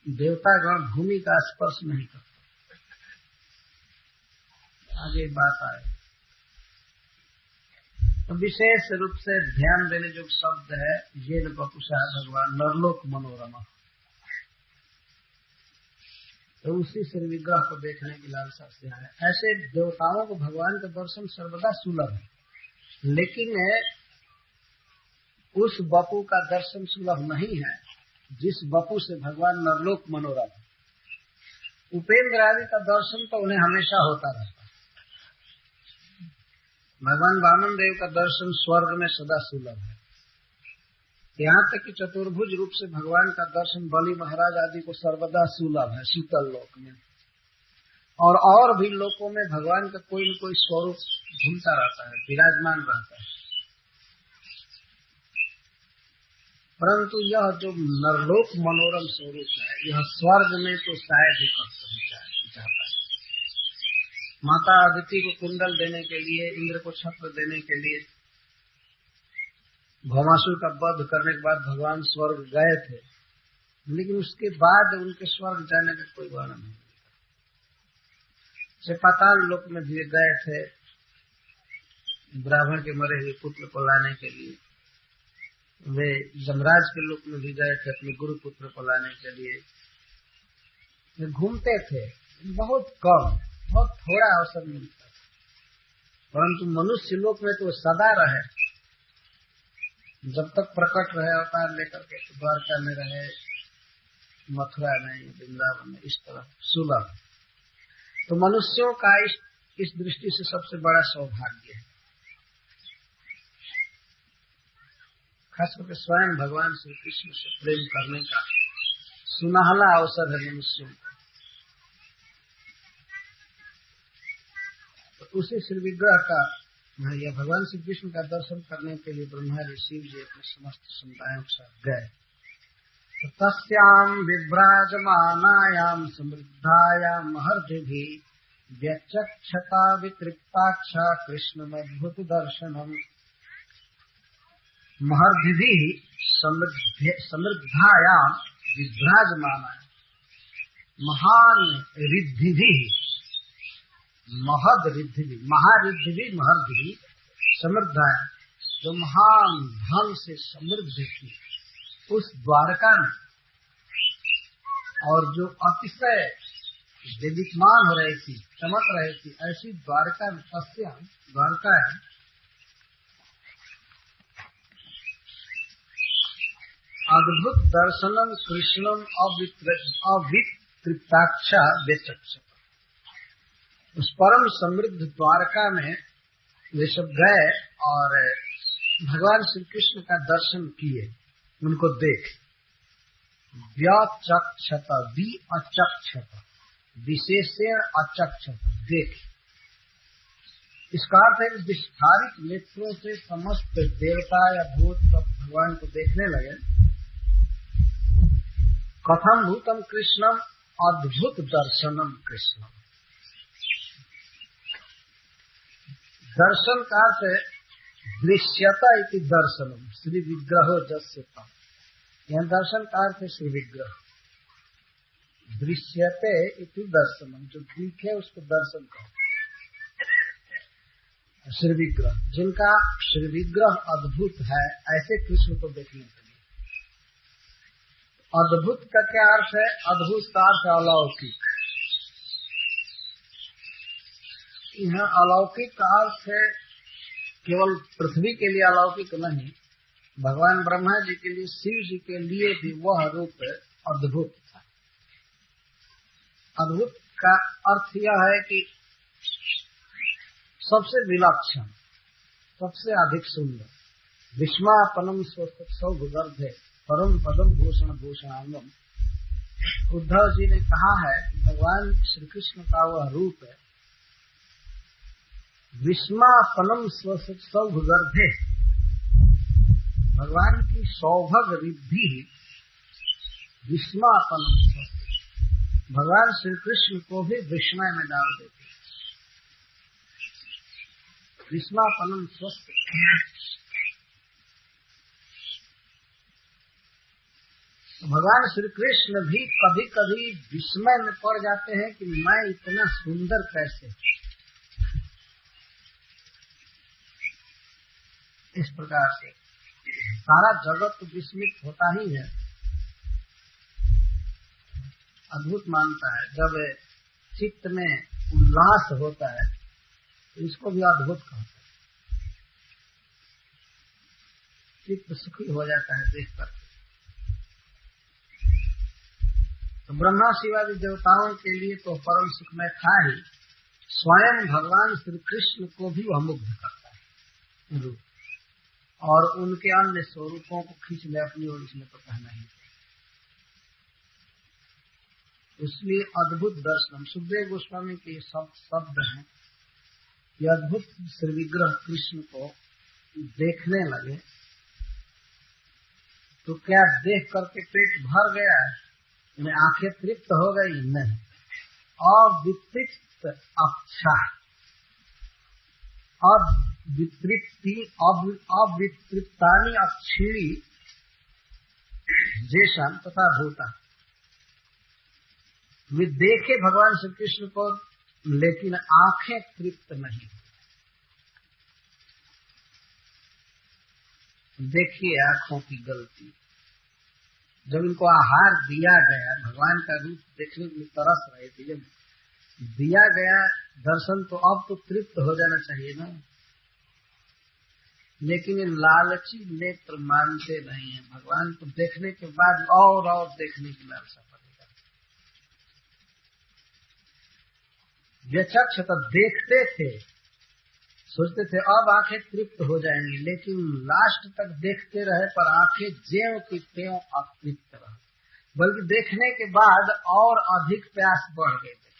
देवतागण भूमि का स्पर्श नहीं करते। आगे बात आए तो विशेष रूप से ध्यान देने जो शब्द है, ये वपुषा भगवान नरलोक मनोरमा, तो उसी श्री विग्रह को देखने की लालसा से आए। ऐसे देवताओं को भगवान का दर्शन सर्वदा सुलभ है, लेकिन उस बपू का दर्शन सुलभ नहीं है जिस बपू से भगवान नरलोक मनोरम है। उपेंद्र आदि का दर्शन तो उन्हें हमेशा होता रहता है। भगवान वामन देव का दर्शन स्वर्ग में सदा सुलभ है। यहाँ तक कि चतुर्भुज रूप से भगवान का दर्शन बलि महाराज आदि को सर्वदा सुलभ है शीतल लोक में, और भी लोकों में भगवान का कोई न कोई स्वरूप घूमता रहता है, विराजमान रहता है। परंतु यह जो नरलोक मनोरम स्वरूप है, यह स्वर्ग में तो शायद ही कष्ट जाता है। माता अदिति को कुंडल देने के लिए, इंद्र को छत्र देने के लिए, भौमासुर का वध करने के बाद भगवान स्वर्ग गए थे, लेकिन उसके बाद उनके स्वर्ग जाने का कोई वर्णन नहीं। से पाताल लोक में भी गए थे ब्राह्मण के मरे हुए पुत्र को लाने के लिए, वे यमराज के लोक में भी गए थे अपने गुरु पुत्र को लाने के लिए। वे घूमते थे, बहुत कम, बहुत थोड़ा अवसर मिलता था। परंतु मनुष्य लोक में तो सदा रहे, जब तक प्रकट रहे अवतार लेकर के, द्वारका में रहे, मथुरा में, वृंदावन में, इस तरह सुलभ। तो मनुष्यों का इस दृष्टि से सबसे बड़ा सौभाग्य है, खास करके स्वयं भगवान श्री कृष्ण से प्रेम करने का सुनहला अवसर है मनुष्यों का। तो उसी श्री विग्रह का या भगवान श्री कृष्ण का दर्शन करने के लिए ब्रह्मा जी शिव जी अपने समस्त समुदायों के साथ गए। तो तस्याम विभ्राजमानायाम समृद्धायाम हर्षिभि व्यचक्षता वितृप्ताक्षा कृष्णमद्भुत दर्शनम। महर्षिभि समृद्धायाम विभ्राजमानायाम, महान रिद्धिभि, महद रिद्धिभि, महारिद्धिभि, महर्षिभि समृद्धायाम, जो महान धन से समृद्ध थी उस द्वारका में, और जो अतिशय देदीप्यमान हो रही थी, चमक रही थी, ऐसी द्वारका में, तस्याम द्वारका है, अद्भुत दर्शनम कृष्णम अवितृप्ताक्षा व्यचक्षता। उस परम समृद्ध द्वारका में वे सब गए और भगवान श्री कृष्ण का दर्शन किए, उनको देख। व्यचक्षता, वि अचक्षता, विशेषण अचक्षता, देख। इसका अर्थ है कि विस्तारित नेत्रों से समस्त देवता या भूत सब भगवान को देखने लगे। कथम भूतम कृष्णम अद्भुत दर्शनम कृष्णम। दर्शन का अर्थ है दृश्यता इति दर्शनम, श्री विग्रहो जस्यता। यह दर्शन का अर्थ है श्री विग्रह। दृश्यते इति दर्शनम, जो दिखे उसको दर्शन कहो। श्री विग्रह, जिनका श्री विग्रह अद्भुत है, ऐसे कृष्ण को देखने के लिए। अद्भुत का क्या अर्थ है? अद्भुत का अर्थ अलौकिक। यहाँ अलौकिक का अर्थ है केवल पृथ्वी के लिए अलौकिक नहीं, भगवान ब्रह्मा जी के लिए, शिव जी के लिए भी वह रूप अद्भुत था। अद्भुत का अर्थ यह है कि सबसे विलक्षण, सबसे अधिक सुंदर। विस्मापनम सौभगर्भे परम पदम भूषण भूषणांगम। उद्धव जी ने कहा है कि भगवान श्री कृष्ण का वह रूप है विस्मापनम सौभगर्भे, भगवान की सौभग रिद्धि विस्मापनम, भगवान श्री कृष्ण को भी विस्मय में डाल देते। विस्मापनम स्वस्थ, भगवान श्री कृष्ण भी कभी कभी विस्मय में पड़ जाते हैं कि मैं इतना सुंदर कैसे। इस प्रकार से सारा जगत तो विस्मित होता ही है। अद्भुत मानता है। जब चित्त में उल्लास होता है तो इसको भी अद्भुत कहता है। चित्त सुखी हो जाता है देख कर। तो ब्रह्मा शिवादि देवताओं के लिए तो परम सुखमय था ही, स्वयं भगवान श्री कृष्ण को भी वह मुग्ध करता है रूप, और उनके अन्य स्वरूपों को खींच ले अपनी ओर, इसमें तो कहना ही। इसलिए अद्भुत दर्शन सुखदेव गोस्वामी के शब्द हैं कि अद्भुत श्री विग्रह कृष्ण को देखने लगे तो क्या देख करके पेट भर गया, इन्हें आंखें तृप्त हो गई? नहीं, अवितृप्त अक्षा, अवितृप्तानि अक्षिणी जेषाम तथा भूता। वे देखे भगवान श्री कृष्ण को, लेकिन आंखें तृप्त नहीं। देखिए आंखों की गलती। जब इनको आहार दिया गया, भगवान का रूप देखने के लिए तरस रहे थे, जब दिया गया दर्शन तो अब तो तृप्त हो जाना चाहिए ना, लेकिन ये लालची नेत्र मानते नहीं है। भगवान को देखने के बाद और देखने की लालसा पड़ेगा। व्यचक्ष तो देखते थे, सोचते थे अब आंखें तृप्त हो जाएंगी, लेकिन लास्ट तक देखते रहे पर आंखें ज्यों की त्यों अतृप्त रहे, बल्कि देखने के बाद और अधिक प्यास बढ़ गए थे।